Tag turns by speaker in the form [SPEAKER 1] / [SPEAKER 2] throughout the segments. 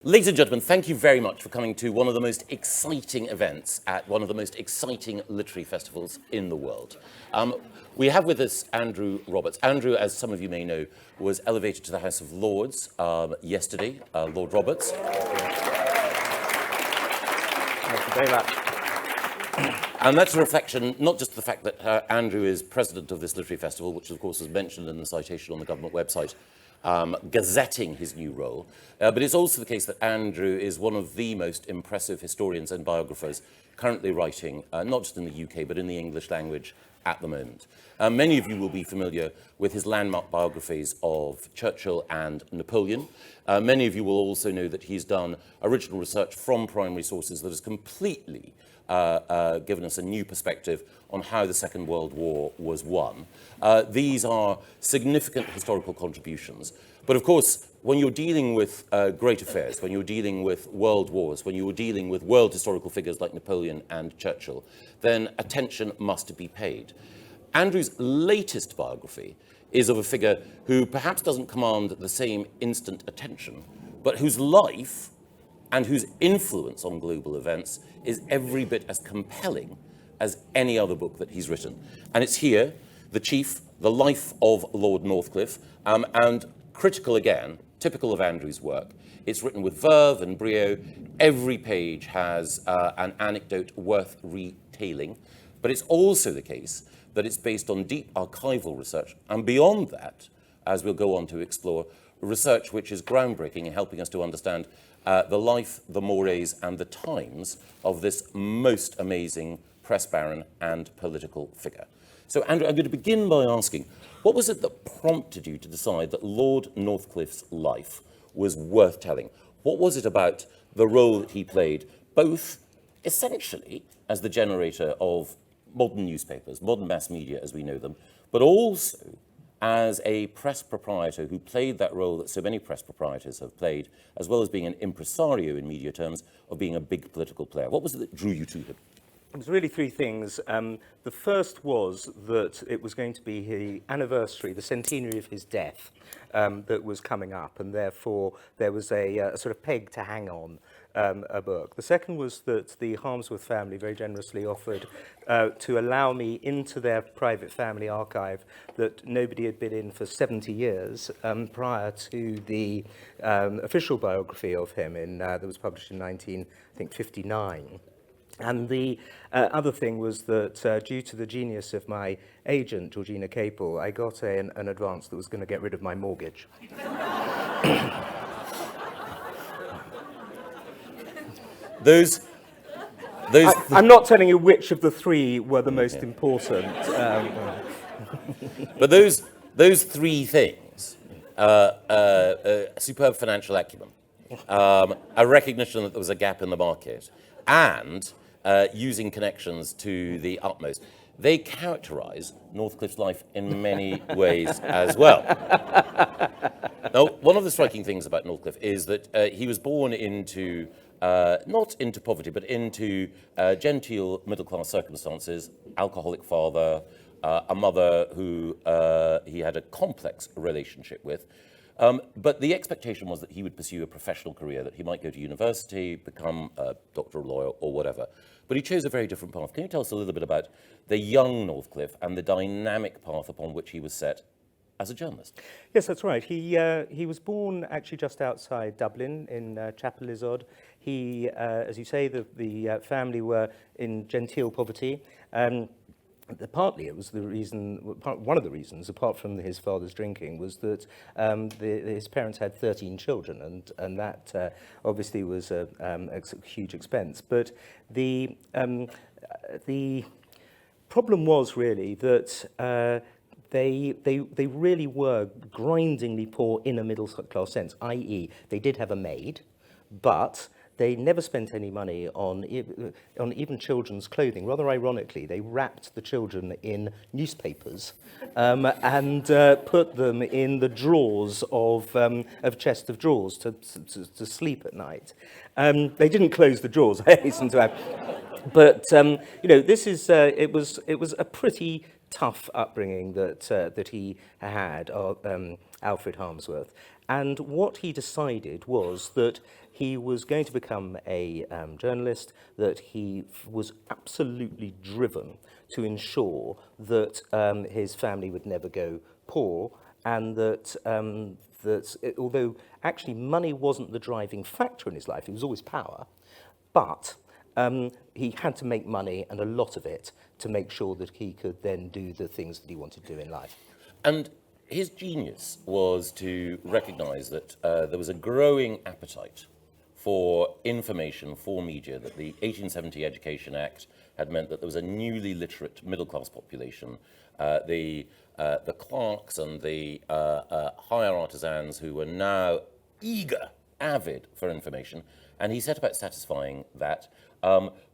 [SPEAKER 1] Ladies and gentlemen, thank you very much for coming to one of the most exciting events at one of the most exciting literary festivals in the world. We have with us Andrew Roberts. Andrew, as some of you may know, was elevated to the House of Lords yesterday. Lord Roberts.
[SPEAKER 2] Thank you very much.
[SPEAKER 1] And that's a reflection, not just the fact that Andrew is president of this literary festival, which of course is mentioned in the citation on the government website, gazetting his new role, but it's also the case that Andrew is one of the most impressive historians and biographers currently writing, not just in the UK, but in the English language at the moment. Many of you will be familiar with his landmark biographies of Churchill and Napoleon. Many of you will also know that he's done original research from primary sources that has completely given us a new perspective on how the Second World War was won. These are significant historical contributions. But of course, when you're dealing with great affairs, when you're dealing with world wars, when you're dealing with world historical figures like Napoleon and Churchill, then attention must be paid. Andrew's latest biography is of a figure who perhaps doesn't command the same instant attention, but whose life and whose influence on global events is every bit as compelling as any other book that he's written. And it's here, The Life of Lord Northcliffe, and critical again, typical of Andrew's work. It's written with verve and brio. Every page has an anecdote worth retailing, but it's also the case that it's based on deep archival research, and beyond that, as we'll go on to explore, research which is groundbreaking in helping us to understand the life, the mores, and the times of this most amazing press baron and political figure. So, Andrew, I'm going to begin by asking, what was it that prompted you to decide that Lord Northcliffe's life was worth telling? What was it about the role that he played, both essentially as the generator of modern newspapers, modern mass media as we know them, but also as a press proprietor who played that role that so many press proprietors have played, as well as being an impresario in media terms, of being a big political player? What was it that drew you to him?
[SPEAKER 2] It was really three things. The first was that it was going to be the anniversary, the centenary of his death, that was coming up, and therefore there was a sort of peg to hang on a book. The second was that the Harmsworth family very generously offered to allow me into their private family archive that nobody had been in for 70 years prior to the official biography of him that was published in 1959. And the other thing was that due to the genius of my agent, Georgina Capel, I got an advance that was going to get rid of my mortgage. I'm not telling you which of the three were the most important.
[SPEAKER 1] But those three things, superb financial acumen, a recognition that there was a gap in the market, and using connections to the utmost, they characterize Northcliffe's life in many ways as well. Now, one of the striking things about Northcliffe is that he was born into, not into poverty, but into genteel middle-class circumstances, alcoholic father, a mother who he had a complex relationship with. But the expectation was that he would pursue a professional career, that he might go to university, become a doctor or lawyer or whatever. But he chose a very different path. Can you tell us a little bit about the young Northcliffe and the dynamic path upon which he was set as a journalist?
[SPEAKER 2] Yes, that's right. He was born actually just outside Dublin in Chapel-Izod. He, as you say, the family were in genteel poverty. Partly it was the reason, one of the reasons, apart from his father's drinking, was that his parents had 13 children, and that obviously was a huge expense. But the problem was really that they really were grindingly poor in a middle class sense, i.e. they did have a maid, but they never spent any money on even children's clothing. Rather ironically, they wrapped the children in newspapers and put them in the drawers of chest of drawers to sleep at night. They didn't close the drawers, I hasten to add. But this is it was a pretty tough upbringing that he had. Alfred Harmsworth. And what he decided was that he was going to become a journalist, that he was absolutely driven to ensure that his family would never go poor, and that although actually money wasn't the driving factor in his life, it was always power, but he had to make money, and a lot of it, to make sure that he could then do the things that he wanted to do in life.
[SPEAKER 1] And his genius was to recognise that there was a growing appetite for information, for media, that the 1870 Education Act had meant that there was a newly literate middle-class population. The clerks and the higher artisans who were now eager, avid for information, and he set about satisfying that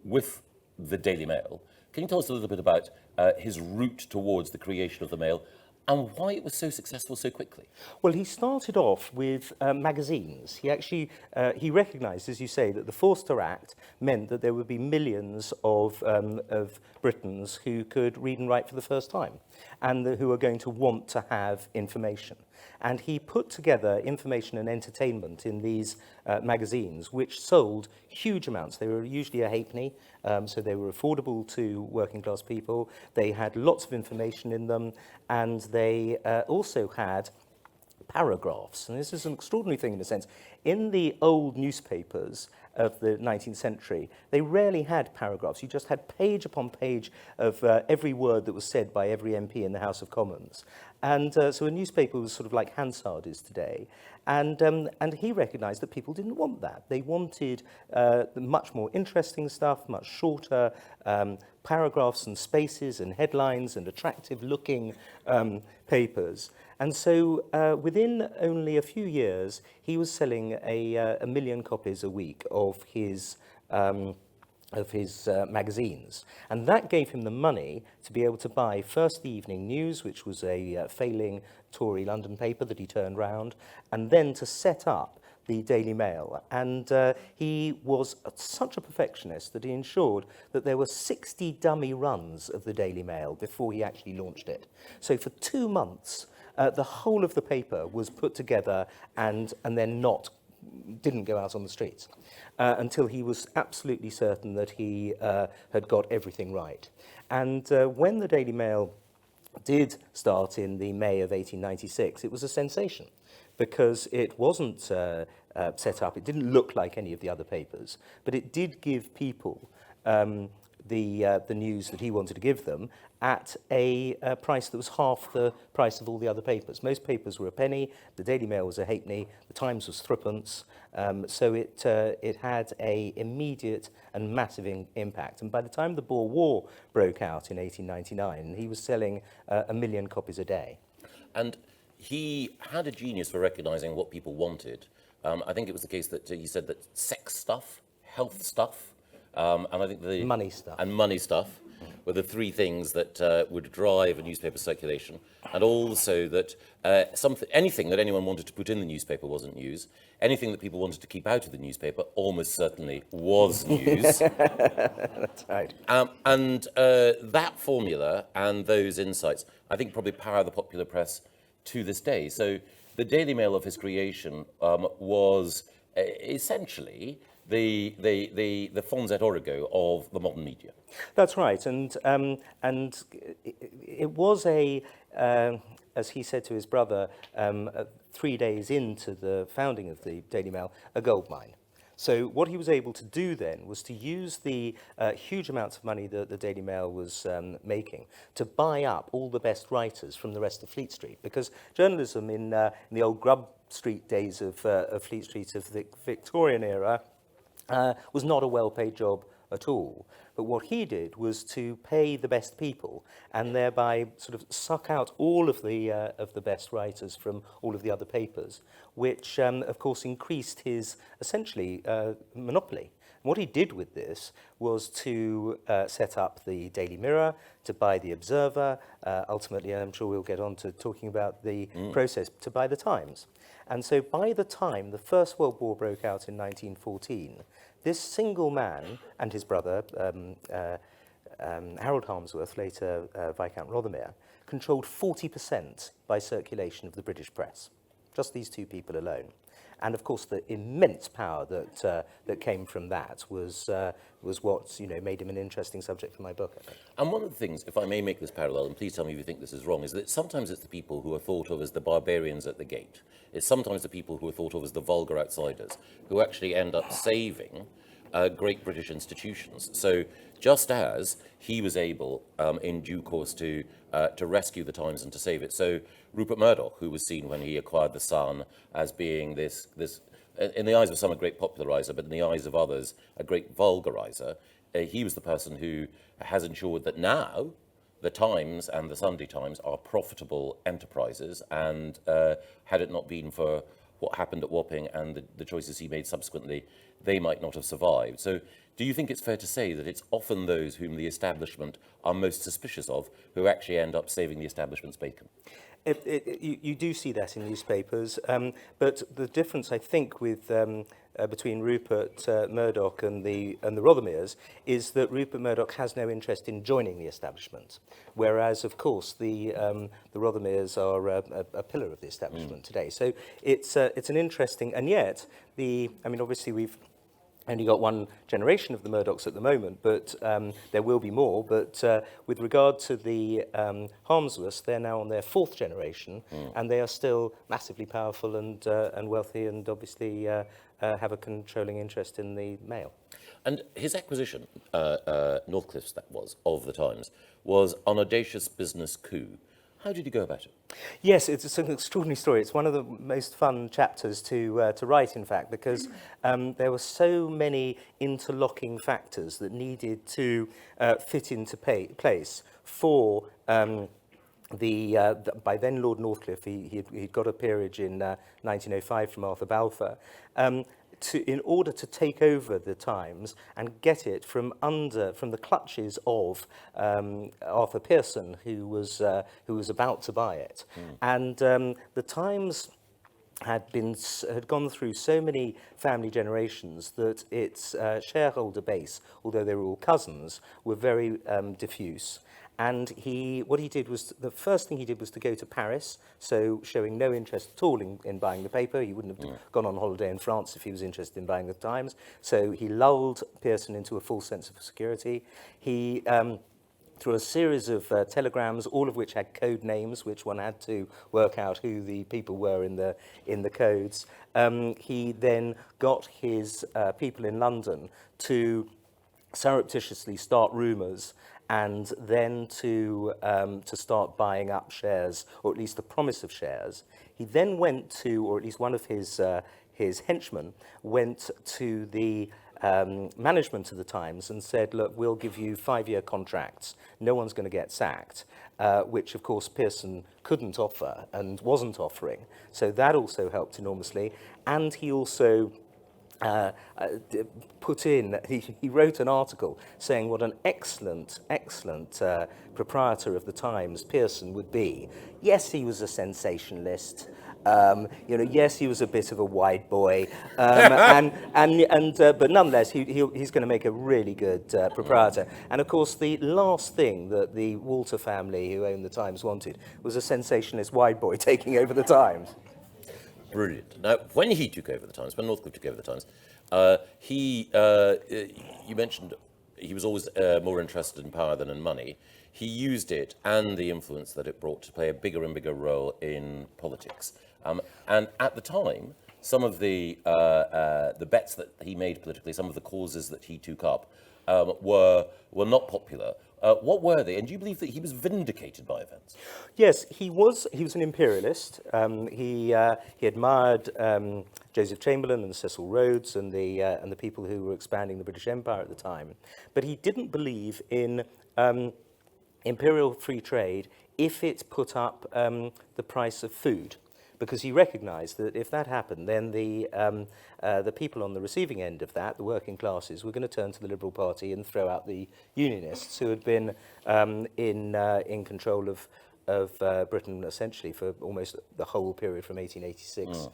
[SPEAKER 1] with the Daily Mail. Can you tell us a little bit about his route towards the creation of the Mail and why it was so successful so quickly?
[SPEAKER 2] Well, he started off with magazines. He actually he recognised, as you say, that the Forster Act meant that there would be millions of Britons who could read and write for the first time, and who are going to want to have information. And he put together information and entertainment in these magazines, which sold huge amounts. They were usually a halfpenny, so they were affordable to working class people. They had lots of information in them, and they also had paragraphs. And this is an extraordinary thing in a sense. In the old newspapers of the 19th century, they rarely had paragraphs. You just had page upon page of every word that was said by every MP in the House of Commons. And so a newspaper was sort of like Hansard is today. And he recognised that people didn't want that. They wanted much more interesting stuff, much shorter paragraphs and spaces and headlines and attractive-looking papers. And so within only a few years, he was selling a million copies a week of his magazines. And that gave him the money to be able to buy first the Evening News, which was a failing Tory London paper that he turned round, and then to set up the Daily Mail. And he was such a perfectionist that he ensured that there were 60 dummy runs of the Daily Mail before he actually launched it. So for 2 months, the whole of the paper was put together and then didn't go out on the streets until he was absolutely certain that he had got everything right. And when the Daily Mail did start in the May of 1896, it was a sensation because it wasn't set up, it didn't look like any of the other papers, but it did give people the news that he wanted to give them at a price that was half the price of all the other papers. Most papers were a penny, the Daily Mail was a halfpenny, the Times was threepence, so it had a immediate and massive impact. And by the time the Boer War broke out in 1899, he was selling 1 million copies a day.
[SPEAKER 1] And he had a genius for recognising what people wanted. I think it was the case that he said that sex stuff, health stuff, and I think the
[SPEAKER 2] money stuff
[SPEAKER 1] were the three things that would drive a newspaper circulation, and also that anything that anyone wanted to put in the newspaper wasn't news. Anything that people wanted to keep out of the newspaper almost certainly was news.
[SPEAKER 2] That's right.
[SPEAKER 1] And that formula and those insights, I think, probably power the popular press to this day. So the Daily Mail of his creation was essentially the fons et origo of the modern media.
[SPEAKER 2] That's right, and it was as he said to his brother 3 days into the founding of the Daily Mail, a gold mine. So what he was able to do then was to use the huge amounts of money that the Daily Mail was making to buy up all the best writers from the rest of Fleet Street, because journalism in the old Grub Street days of Fleet Street of the Victorian era was not a well-paid job at all. But what he did was to pay the best people and thereby sort of suck out all of the best writers from all of the other papers, which of course increased his essentially monopoly. And what he did with this was to set up the Daily Mirror, to buy the Observer, ultimately, I'm sure we'll get on to talking about the process, to buy the Times. And so by the time the First World War broke out in 1914, this single man and his brother, Harold Harmsworth, later Viscount Rothermere, controlled 40% by circulation of the British press. just these two people alone. And of course, the immense power that came from that was what made him an interesting subject for my book, I think.
[SPEAKER 1] And one of the things, if I may make this parallel, and please tell me if you think this is wrong, is that sometimes it's the people who are thought of as the barbarians at the gate. It's sometimes the people who are thought of as the vulgar outsiders who actually end up saving great British institutions. So just as he was able, in due course, to rescue the Times and to save it, so Rupert Murdoch, who was seen when he acquired the Sun as being this in the eyes of some a great popularizer, but in the eyes of others a great vulgarizer, he was the person who has ensured that now the Times and the Sunday Times are profitable enterprises, and had it not been for what happened at Wapping and the choices he made subsequently, they might not have survived. So do you think it's fair to say that it's often those whom the establishment are most suspicious of who actually end up saving the establishment's bacon?
[SPEAKER 2] You do see that in newspapers, but the difference, I think, with between Rupert Murdoch and the Rothermeres is that Rupert Murdoch has no interest in joining the establishment, whereas, of course, the Rothermeres are a pillar of the establishment today. So it's an interesting, and yet obviously we've only got one generation of the Murdochs at the moment, but there will be more. But with regard to the Harmsless, they're now on their fourth generation, and they are still massively powerful and wealthy, and obviously have a controlling interest in the Mail.
[SPEAKER 1] And his acquisition, Northcliffe's that was, of the Times, was an audacious business coup. How did you go about it?
[SPEAKER 2] Yes, it's an extraordinary story. It's one of the most fun chapters to write, in fact, because there were so many interlocking factors that needed to fit into place for by then Lord Northcliffe. He'd got a peerage in 1905 from Arthur Balfour. In order to take over the Times and get it from the clutches of Arthur Pearson, who was about to buy it, and the Times had gone through so many family generations that its shareholder base, although they were all cousins, were very diffuse. And the first thing he did was to go to Paris, so showing no interest at all in buying the paper. He wouldn't have gone on holiday in France if he was interested in buying the Times. So he lulled Pearson into a false sense of security. He, through a series of telegrams, all of which had code names, which one had to work out who the people were in the codes, he then got his people in London to surreptitiously start rumours and then to start buying up shares, or at least the promise of shares. He then went to, or at least one of his henchmen went to the management of the Times and said, look, we'll give you 5-year contracts. No one's going to get sacked, which, of course, Pearson couldn't offer and wasn't offering. So that also helped enormously. And he also he wrote an article saying what an excellent proprietor of the Times Pearson would be. Yes, he was a sensationalist. Yes, he was a bit of a wide boy, but nonetheless, he's going to make a really good proprietor. And of course, the last thing that the Walter family, who owned the Times, wanted was a sensationalist wide boy taking over the Times.
[SPEAKER 1] Brilliant. Now, when he took over the Times, when Northcliffe took over the Times, you mentioned he was always more interested in power than in money. He used it and the influence that it brought to play a bigger and bigger role in politics. And at the time, some of the bets that he made politically, some of the causes that he took up, were not popular. What were they? And do you believe that he was vindicated by events?
[SPEAKER 2] Yes, he was an imperialist. He admired Joseph Chamberlain and Cecil Rhodes and the people who were expanding the British Empire at the time. But he didn't believe in imperial free trade if it put up the price of food, because he recognized that if that happened, then the people on the receiving end of that, the working classes, were going to turn to the Liberal Party and throw out the Unionists, who had been in control of Britain essentially for almost the whole period from 1886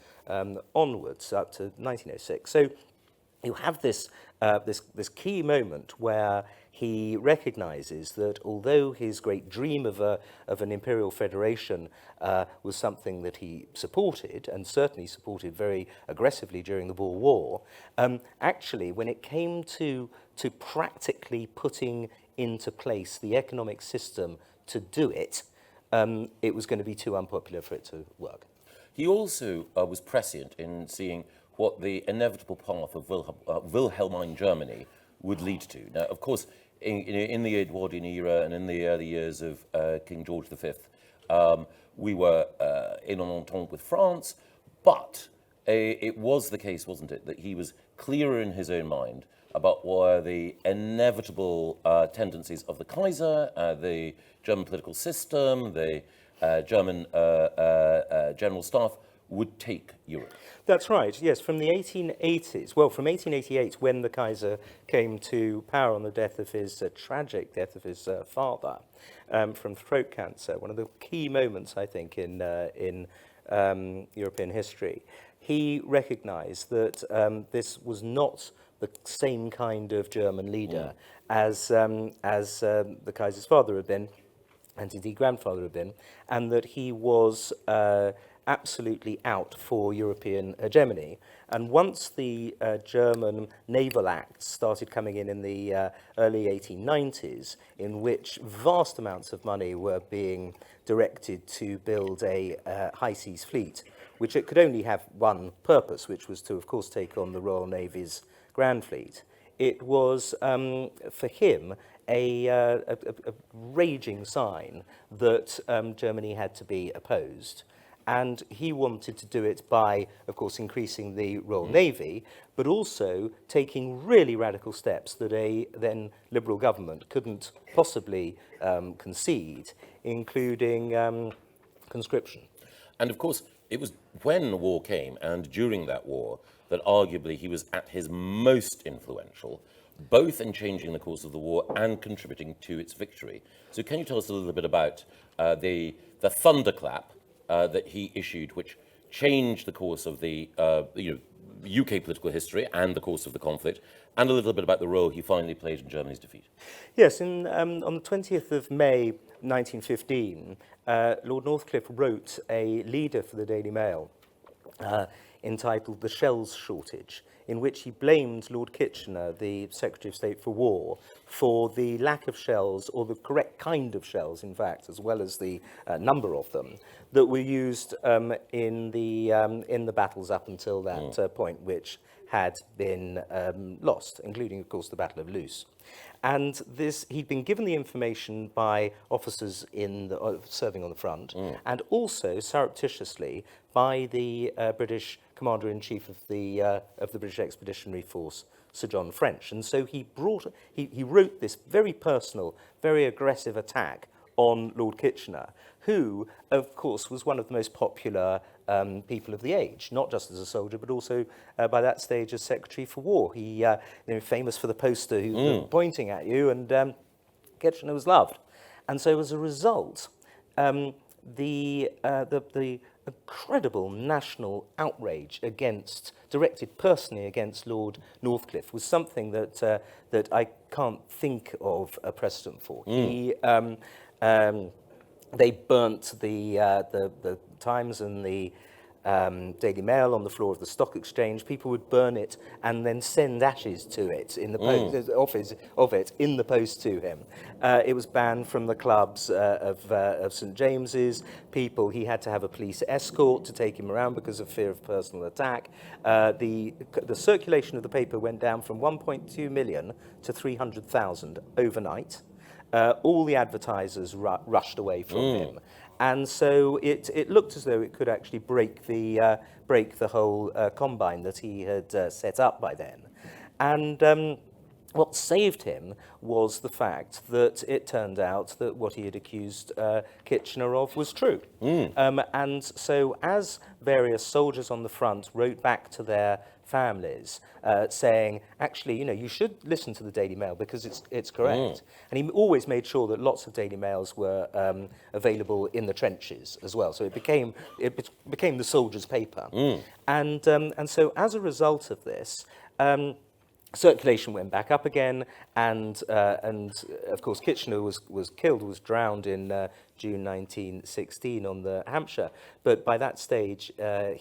[SPEAKER 2] onwards up to 1906. So you have this this key moment where he recognizes that although his great dream of an imperial federation was something that he supported, and certainly supported very aggressively during the Boer War, actually when it came to practically putting into place the economic system to do it, it was going to be too unpopular for it to work.
[SPEAKER 1] He also was prescient in seeing what the inevitable path of Wilhelmine Germany would lead to. Now, of course, in the Edwardian era and in the early years of King George V, we were in an entente with France, but it was the case, wasn't it, that he was clearer in his own mind about what were the inevitable tendencies of the Kaiser, the German political system, the German general staff would take Europe.
[SPEAKER 2] That's right, yes, from the 1880s, well, from 1888, when the Kaiser came to power on the death of his, tragic death of his father from throat cancer, one of the key moments, I think, in European history, he recognized that this was not the same kind of German leader as the Kaiser's father had been, and indeed grandfather had been, and that he was absolutely out for European hegemony. And once the German naval acts started coming in the early 1890s, in which vast amounts of money were being directed to build a high seas fleet, which it could only have one purpose, which was to, of course, take on the Royal Navy's Grand Fleet, it was, for him, a raging sign that Germany had to be opposed. And he wanted to do it by, of course, increasing the Royal Navy, but also taking really radical steps that a then Liberal government couldn't possibly concede, including conscription.
[SPEAKER 1] And of course, it was when the war came and during that war that arguably he was at his most influential, both in changing the course of the war and contributing to its victory. So can you tell us a little bit about the thunderclap that he issued, which changed the course of the UK political history and the course of the conflict, and a little bit about the role he finally played in Germany's defeat?
[SPEAKER 2] Yes, on the 20th of May 1915, Lord Northcliffe wrote a leader for the Daily Mail entitled "The Shells Shortage," in which he blamed Lord Kitchener, the Secretary of State for War, for the lack of shells, or the correct kind of shells, in fact, as well as the number of them, that were used in the battles up until that point, which had been lost, including, of course, the Battle of Loos. And this, he'd been given the information by officers serving on the front, and also surreptitiously by the British Commander-in-Chief of the British Expeditionary Force, Sir John French. And so he wrote this very personal, very aggressive attack on Lord Kitchener, who, of course, was one of the most popular people of the age, not just as a soldier, but also by that stage as Secretary for War. He, famous for the poster pointing at you, and Kitchener was loved. And so, as a result, the incredible national outrage directed personally against Lord Northcliffe was something that I can't think of a precedent for. They burnt the Times and the Daily Mail on the floor of the Stock Exchange. People would burn it and then send ashes to it in the post, of it in the post to him. It was banned from the clubs of St James's. He had to have a police escort to take him around because of fear of personal attack. The circulation of the paper went down from 1.2 million to 300,000 overnight. All the advertisers rushed away from him, and so it looked as though it could actually break the whole combine that he had set up by then. And what saved him was the fact that it turned out that what he had accused Kitchener of was true. And so as various soldiers on the front wrote back to their families saying, actually, you should listen to the Daily Mail because it's correct. And he always made sure that lots of Daily Mails were available in the trenches as well. So it became the soldiers' paper. And so as a result of this, circulation went back up again, and of course Kitchener was killed, was drowned in June 1916 on the Hampshire. But by that stage,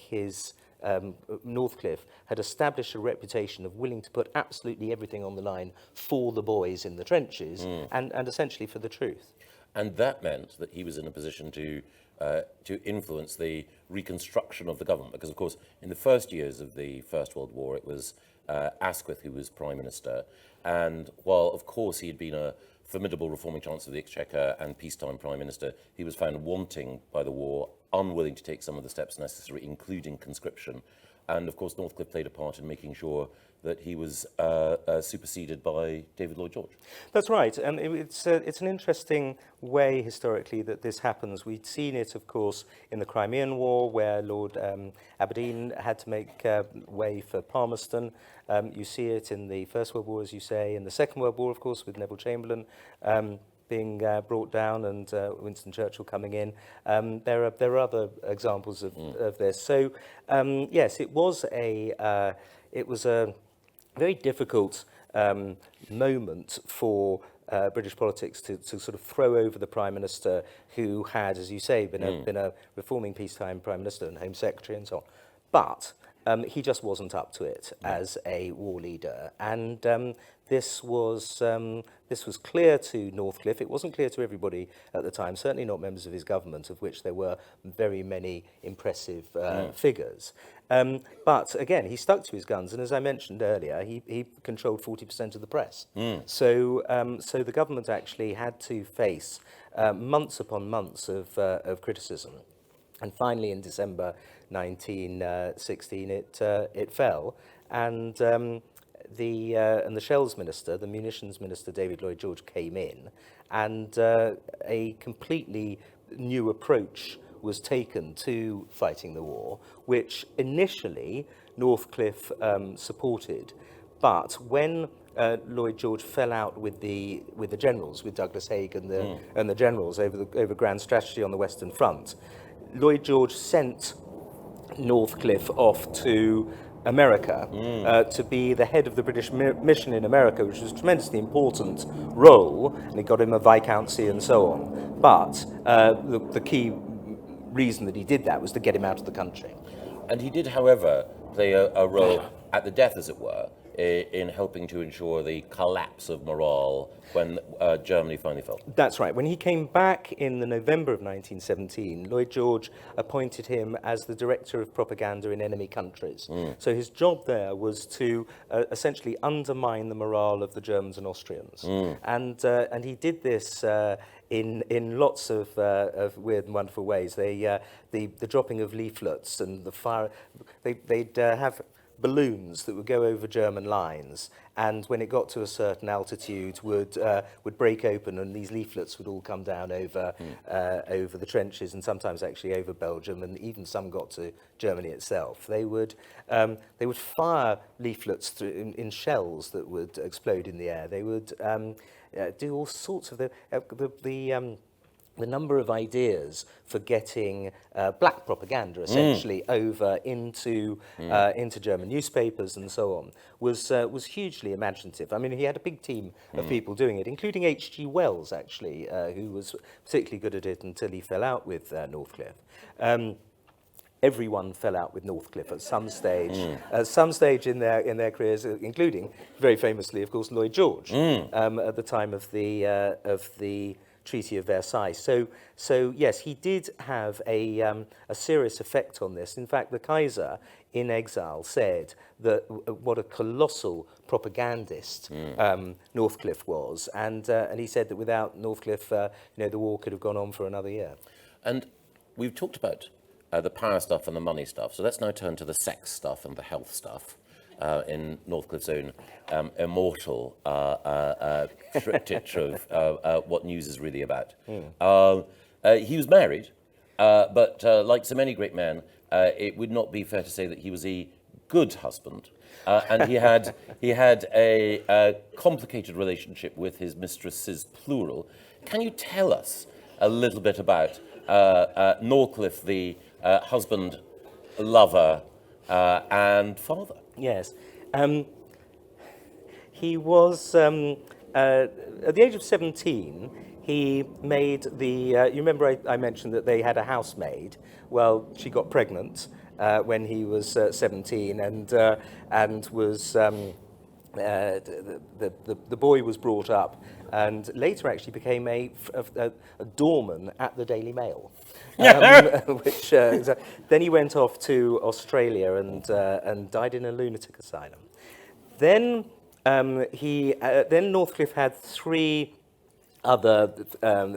[SPEAKER 2] his Northcliffe had established a reputation of willing to put absolutely everything on the line for the boys in the trenches, and essentially for the truth.
[SPEAKER 1] And that meant that he was in a position to influence the reconstruction of the government, because, of course, in the first years of the First World War, it was Asquith who was Prime Minister. And while, of course, he had been a formidable reforming Chancellor of the Exchequer and peacetime Prime Minister, he was found wanting by the war, unwilling to take some of the steps necessary, including conscription. And, of course, Northcliffe played a part in making sure that he was superseded by David Lloyd George.
[SPEAKER 2] That's right, and it's an interesting way historically that this happens. We'd seen it, of course, in the Crimean War, where Lord Aberdeen had to make way for Palmerston. You see it in the First World War, as you say, in the Second World War, of course, with Neville Chamberlain being brought down and Winston Churchill coming in. There are other examples of this. So yes, it was a very difficult moment for British politics to sort of throw over the Prime Minister, who had, as you say, been a reforming peacetime Prime Minister and Home Secretary and so on. But he just wasn't up to it as a war leader, and this was clear to Northcliffe. It wasn't clear to everybody at the time, certainly not members of his government, of which there were very many impressive figures. But again, he stuck to his guns, and as I mentioned earlier, he controlled 40% of the press. So the government actually had to face months upon months of criticism. And finally, in December 1916, it fell, and the Shells Minister, the Munitions Minister, David Lloyd George, came in, and a completely new approach was taken to fighting the war, which initially Northcliffe supported, but when Lloyd George fell out with the generals, with Douglas Haig and the generals over grand strategy on the Western Front, Lloyd George sent Northcliffe off to America to be the head of the British mission in America, which was a tremendously important role, and it got him a viscountcy and so on. But the key reason that he did that was to get him out of the country.
[SPEAKER 1] And he did, however, play a role at the death, as it were, in helping to ensure the collapse of morale when Germany finally fell.
[SPEAKER 2] That's right. When he came back in the November of 1917, Lloyd George appointed him as the director of propaganda in enemy countries. So his job there was to essentially undermine the morale of the Germans and Austrians. And he did this in lots of weird and wonderful ways. The dropping of leaflets and the fire. They'd have balloons that would go over German lines, and when it got to a certain altitude would break open, and these leaflets would all come down over the trenches, and sometimes actually over Belgium, and even some got to Germany itself. They would fire leaflets through in shells that would explode in the air. They would do all sorts of the number of ideas for getting black propaganda essentially over into German newspapers and so on was hugely imaginative. I mean, he had a big team of people doing it, including H.G. Wells, actually, who was particularly good at it until he fell out with Northcliffe. Everyone fell out with Northcliffe at some stage in their careers, including, very famously, of course, Lloyd George, at the time of the Treaty of Versailles. So yes, he did have a serious effect on this. In fact, the Kaiser, in exile, said that what a colossal propagandist Northcliffe was, and he said that without Northcliffe, the war could have gone on for another year.
[SPEAKER 1] And we've talked about the power stuff and the money stuff, so let's now turn to the sex stuff and the health stuff. In Northcliffe's own immortal triptych of what news is really about. He was married, but like so many great men, it would not be fair to say that he was a good husband. And he had a complicated relationship with his mistresses, plural. Can you tell us a little bit about Northcliffe, the husband, lover, and father?
[SPEAKER 2] Yes. he was, at the age of 17, he made the, you remember I mentioned that they had a housemaid? Well, she got pregnant when he was 17 and was, the boy was brought up and later actually became a doorman at the Daily Mail. Which then he went off to Australia and died in a lunatic asylum. Then then Northcliffe had three other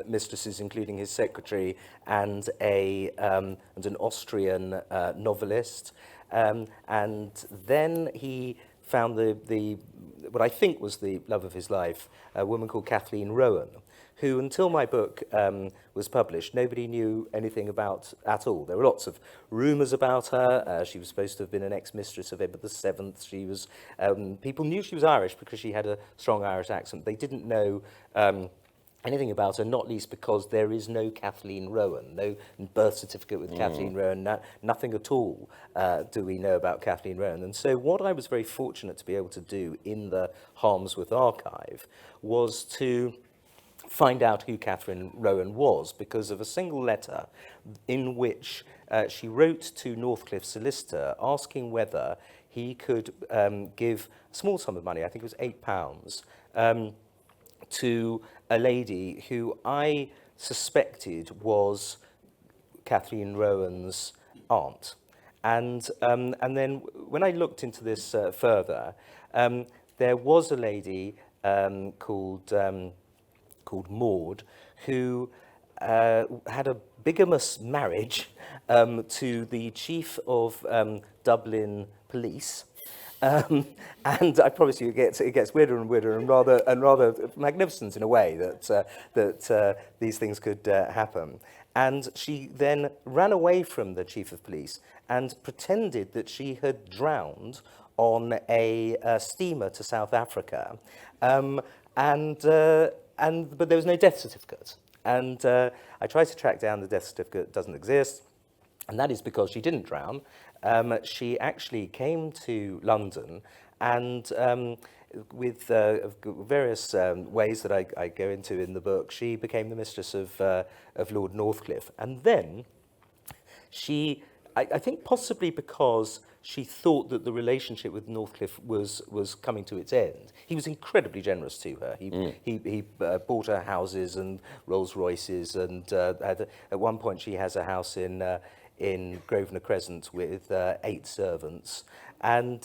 [SPEAKER 2] mistresses, including his secretary and an Austrian novelist. And then he found the what I think was the love of his life, a woman called Kathleen Rowan, who, until my book was published, nobody knew anything about at all. There were lots of rumours about her. She was supposed to have been an ex-mistress of Edward VII. She was, people knew she was Irish because she had a strong Irish accent. They didn't know anything about her, not least because there is no Kathleen Rowan, no birth certificate with Kathleen Rowan, nothing at all do we know about Kathleen Rowan. And so what I was very fortunate to be able to do in the Harmsworth archive was to find out who Catherine Rowan was because of a single letter in which she wrote to Northcliffe's solicitor asking whether he could give a small sum of money, I think it was £8, to a lady who I suspected was Kathleen Rowan's aunt. And then when I looked into this further, there was a lady called Maud, who had a bigamous marriage to the chief of Dublin Police. And I promise you, it gets weirder and weirder and rather magnificent in a way that these things could happen. And she then ran away from the chief of police and pretended that she had drowned on a steamer to South Africa, but there was no death certificate. And I tried to track down the death certificate. It doesn't exist. And that is because she didn't drown. She actually came to London and with various ways that I go into in the book, she became the mistress of Lord Northcliffe. And then she, I think possibly because she thought that the relationship with Northcliffe was coming to its end. He was incredibly generous to her. He bought her houses and Rolls Royces, and at one point she has a house in Grosvenor Crescent with 8 servants. And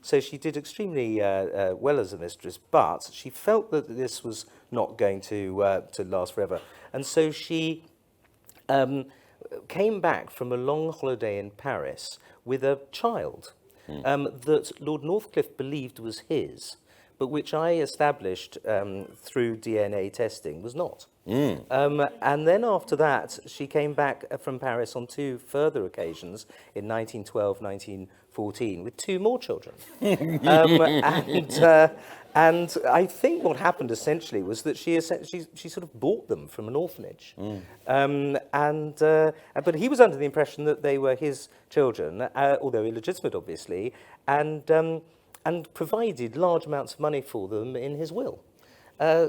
[SPEAKER 2] so she did extremely well as a mistress, but she felt that this was not going to last forever. And so she came back from a long holiday in Paris with a child that Lord Northcliffe believed was his, but which I established through DNA testing was not. And then after that, she came back from Paris on 2 further occasions in 1912, 1914, with 2 more children. And I think what happened essentially was that she sort of bought them from an orphanage. But he was under the impression that they were his children, although illegitimate, obviously, and provided large amounts of money for them in his will. I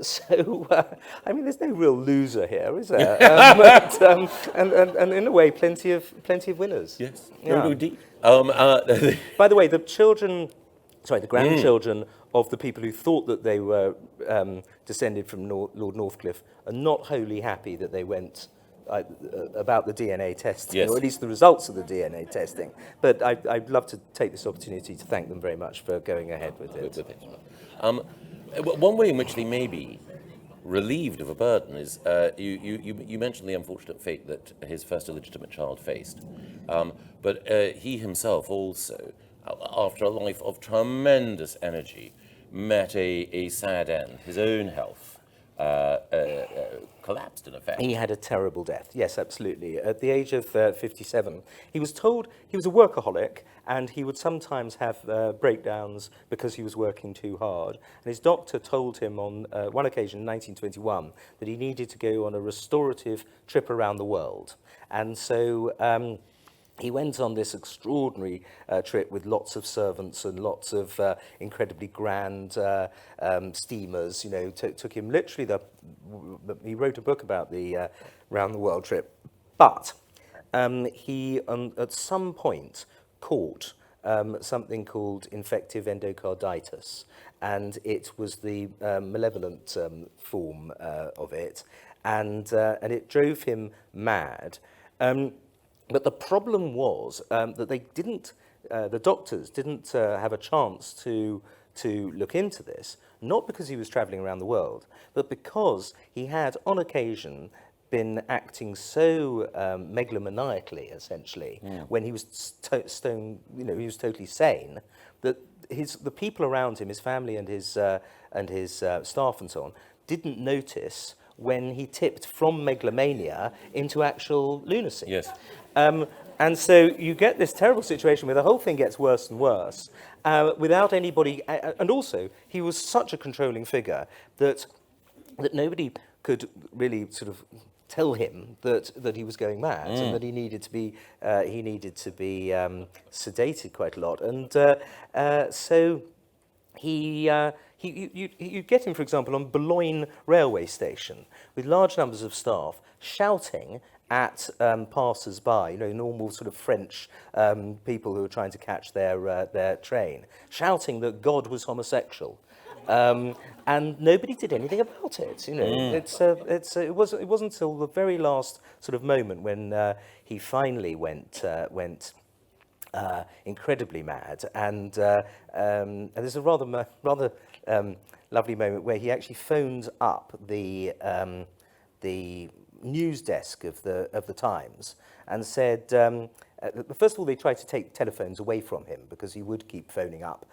[SPEAKER 2] mean, there's no real loser here, is there? And in a way, plenty of winners.
[SPEAKER 1] Yes,
[SPEAKER 2] Yeah.
[SPEAKER 1] indeed.
[SPEAKER 2] By the way, the grandchildren of the people who thought that they were descended from Lord Northcliffe are not wholly happy that they went about the DNA testing,
[SPEAKER 1] yes,
[SPEAKER 2] or at least the results of the DNA testing. But I'd love to take this opportunity to thank them very much for going ahead with it.
[SPEAKER 1] One way in which they may be relieved of a burden is you mentioned the unfortunate fate that his first illegitimate child faced, but he himself also, after a life of tremendous energy, met a sad end. His own health collapsed, in effect.
[SPEAKER 2] He had a terrible death, yes, absolutely. At the age of 57, he was told he was a workaholic and he would sometimes have breakdowns because he was working too hard. And his doctor told him on one occasion in 1921 that he needed to go on a restorative trip around the world. And so he went on this extraordinary trip with lots of servants and lots of incredibly grand steamers. You know, took him literally he wrote a book about the round the world trip. But he at some point caught something called infective endocarditis, and it was the malevolent form of it, and it drove him mad. But the problem was that they didn't, the doctors didn't have a chance to look into this, not because he was travelling around the world, but because he had, on occasion, been acting so megalomaniacally, essentially, when he was he was totally sane, that the people around him, his family and his staff and so on, didn't notice when he tipped from megalomania into actual lunacy.
[SPEAKER 1] Yes.
[SPEAKER 2] And so you get this terrible situation where the whole thing gets worse and worse without anybody. And also, he was such a controlling figure that nobody could really sort of tell him that he was going mad and that he needed to be sedated quite a lot. And so you get him, for example, on Boulogne railway station with large numbers of staff shouting at passers-by, you know, normal sort of French people who were trying to catch their train, shouting that God was homosexual. And nobody did anything about it. You know, it wasn't until the very last sort of moment when he finally went incredibly mad, and there's a rather lovely moment where he actually phoned up the news desk of the Times and said, first of all, they tried to take telephones away from him because he would keep phoning up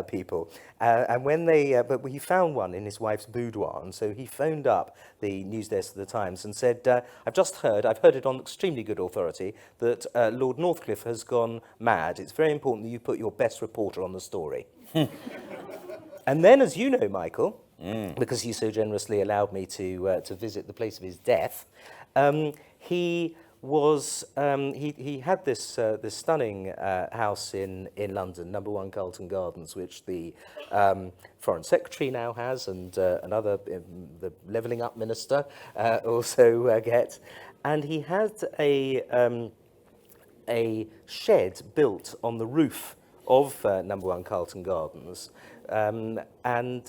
[SPEAKER 2] people. And when but he found one in his wife's boudoir, and so he phoned up the news desk of the Times and said, I've heard it on extremely good authority, that Lord Northcliffe has gone mad. It's very important that you put your best reporter on the story. And then, as you know, Michael, because he so generously allowed me to visit the place of his death, he had this stunning house in London, number 1 Carlton Gardens, which the Foreign Secretary now has, and another the Levelling Up Minister also gets. And he had a shed built on the roof of number 1 Carlton Gardens, and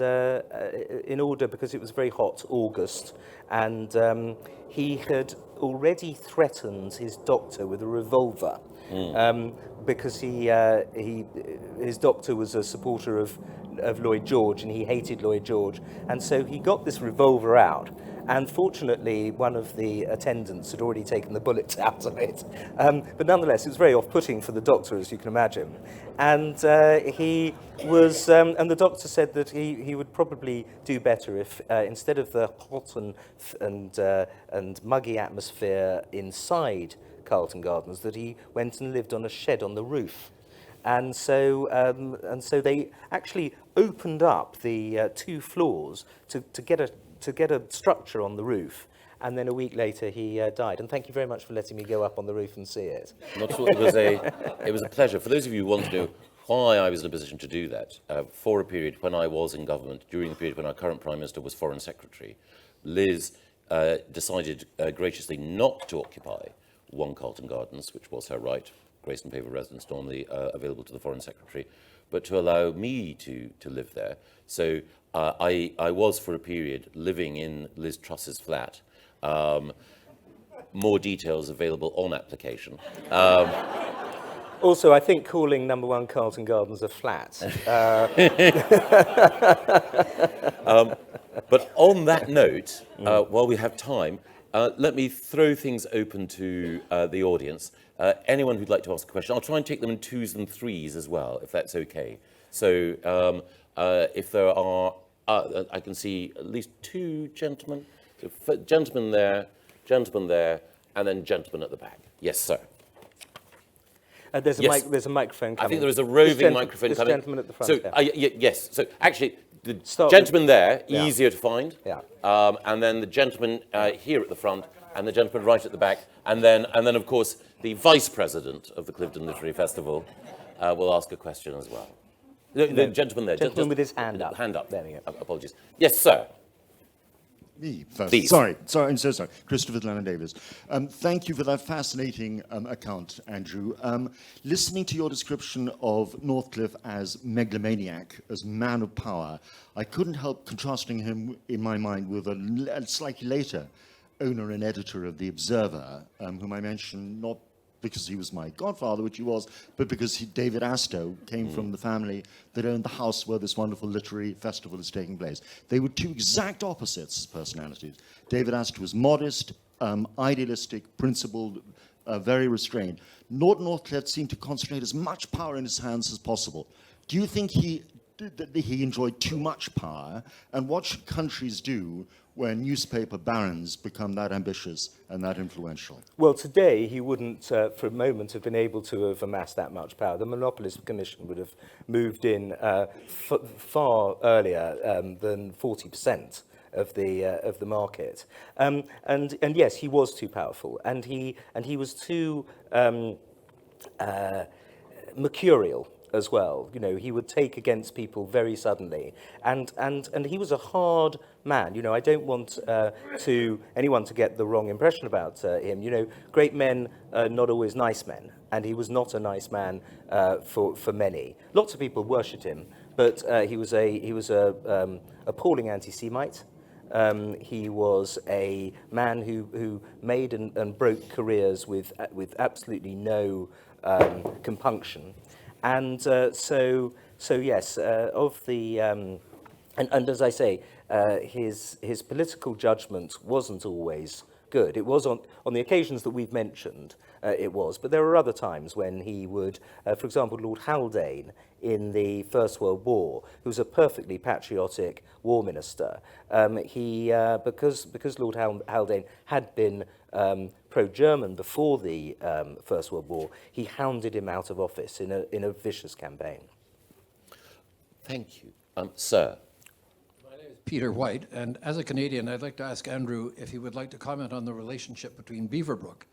[SPEAKER 2] in order, because it was very hot August, and he had already threatened his doctor with a revolver, because his doctor was a supporter of Lloyd George, and he hated Lloyd George, and so he got this revolver out. And fortunately, one of the attendants had already taken the bullets out of it. But nonetheless, it was very off-putting for the doctor, as you can imagine. And he was, and the doctor said that he would probably do better if, instead of the hot and muggy atmosphere inside Carlton Gardens, that he went and lived on a shed on the roof. And so they actually opened up the 2 floors to get a structure on the roof, and then a week later he died. And thank you very much for letting me go up on the roof and see it.
[SPEAKER 1] Not at all. It was a pleasure. For those of you who want to know why I was in a position to do that, for a period when I was in government, during the period when our current Prime Minister was Foreign Secretary, Liz decided graciously not to occupy 1 Carlton Gardens, which was her right, grace and favour residence normally available to the Foreign Secretary, but to allow me to live there. So I was, for a period, living in Liz Truss's flat. More details available on application.
[SPEAKER 2] Also, I think calling number 1 Carlton Gardens a flat.
[SPEAKER 1] But on that note, while we have time, let me throw things open to the audience. Anyone who'd like to ask a question, I'll try and take them in 2s and 3s as well, if that's okay. So if there are, I can see at least 2 gentlemen. So, gentleman there, and then gentleman at the back. Yes, sir.
[SPEAKER 2] There's a microphone coming.
[SPEAKER 1] I think there is a roving microphone
[SPEAKER 2] this
[SPEAKER 1] coming.
[SPEAKER 2] Gentleman at the front.
[SPEAKER 1] So, yes. So actually, the gentleman there, easier to find.
[SPEAKER 2] Yeah.
[SPEAKER 1] And then the gentleman here at the front, and the gentleman right at the back, and then of course the vice president of the Clifton Literary Festival will ask a question as well. The gentleman there.
[SPEAKER 2] Gentleman with his hand up.
[SPEAKER 1] Hand up.
[SPEAKER 2] There we go.
[SPEAKER 1] Apologies. Yes, sir.
[SPEAKER 3] Me first.
[SPEAKER 1] Please.
[SPEAKER 3] Sorry, I'm so sorry. Christopher Lennon Davis. Thank you for that fascinating account, Andrew. Listening to your description of Northcliffe as megalomaniac, as man of power, I couldn't help contrasting him in my mind with a slightly later owner and editor of The Observer, whom I mentioned not because he was my godfather, which he was, but because David Astor came from the family that owned the house where this wonderful literary festival is taking place. They were two exact opposites as personalities. David Astor was modest, idealistic, principled, very restrained. Lord Northcliffe seemed to concentrate as much power in his hands as possible. Do you think he enjoyed too much power? And what should countries do when newspaper barons become that ambitious and that influential?
[SPEAKER 2] Well, today he wouldn't, for a moment, have been able to have amassed that much power. The Monopolist Commission would have moved in far earlier than 40% of the market. And yes, he was too powerful, and he was too mercurial as well. You know, he would take against people very suddenly, and he was a hard man. You know, I don't want anyone to get the wrong impression about him. You know, great men are not always nice men, and he was not a nice man for many. Lots of people worshipped him, but he was a appalling anti-Semite. He was a man who made and broke careers with absolutely no compunction. And so yes, of the and as I say, his political judgment wasn't always good. It was on the occasions that we've mentioned, it was, but there were other times when he would, for example, Lord Haldane in the First World War, who was a perfectly patriotic war minister. Because Lord Haldane had been pro-German before the First World War, he hounded him out of office in a vicious campaign.
[SPEAKER 1] Thank you. Sir.
[SPEAKER 4] My name is Peter White, and as a Canadian, I'd like to ask Andrew if he would like to comment on the relationship between Beaverbrook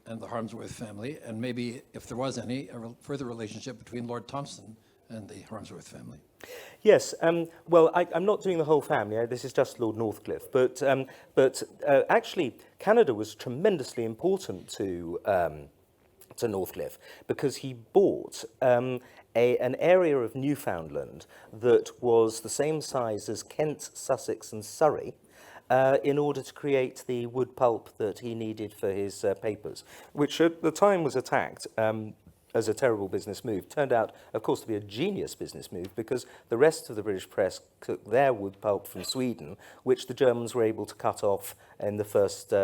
[SPEAKER 4] and the Harmsworth family, and maybe, if there was any, a further relationship between Lord Thompson and the Harmsworth family.
[SPEAKER 2] Yes, well, I'm not doing the whole family. This is just Lord Northcliffe. But actually, Canada was tremendously important to Northcliffe because he bought an area of Newfoundland that was the same size as Kent, Sussex, and Surrey. In order to create the wood pulp that he needed for his papers, which at the time was attacked as a terrible business move. Turned out, of course, to be a genius business move because the rest of the British press took their wood pulp from Sweden, which the Germans were able to cut off in the first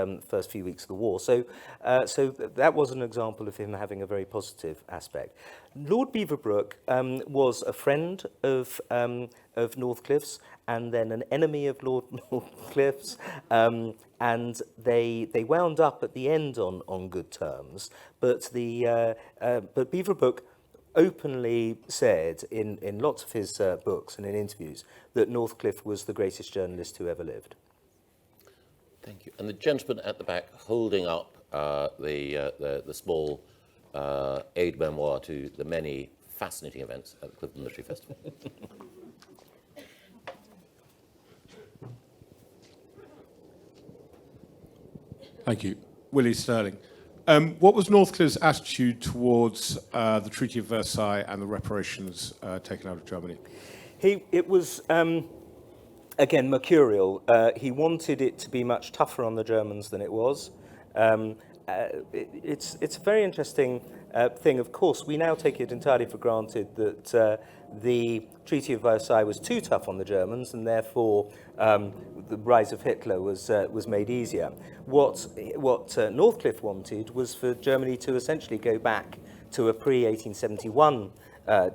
[SPEAKER 2] few weeks of the war. So that was an example of him having a very positive aspect. Lord Beaverbrook was a friend of Northcliffe's and then an enemy of Lord Northcliffe's, and they wound up at the end on good terms. But Beaverbrook openly said in lots of his books and in interviews that Northcliffe was the greatest journalist who ever lived.
[SPEAKER 1] Thank you. And the gentleman at the back holding up the small aid memoir to the many fascinating events at the Clifton Literary Festival.
[SPEAKER 5] Thank you. Willie Sterling. What was Northcliffe's attitude towards the Treaty of Versailles and the reparations taken out of Germany?
[SPEAKER 2] It was, again, mercurial. He wanted it to be much tougher on the Germans than it was. It's a very interesting thing. Of course, we now take it entirely for granted that the Treaty of Versailles was too tough on the Germans, and therefore the rise of Hitler was made easier. What Northcliffe wanted was for Germany to essentially go back to a pre-1871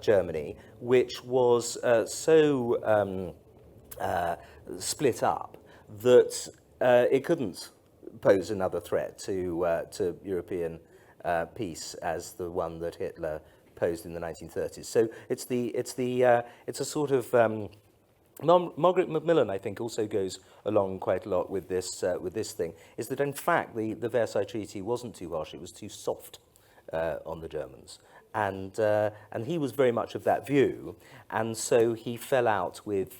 [SPEAKER 2] Germany, which was so split up that it couldn't pose another threat to European peace as the one that Hitler posed in the 1930s. So it's a sort of Margaret Macmillan, I think, also goes along quite a lot with this thing. Is that in fact the Versailles Treaty wasn't too harsh; it was too soft. on the Germans. And he was very much of that view, and so he fell out with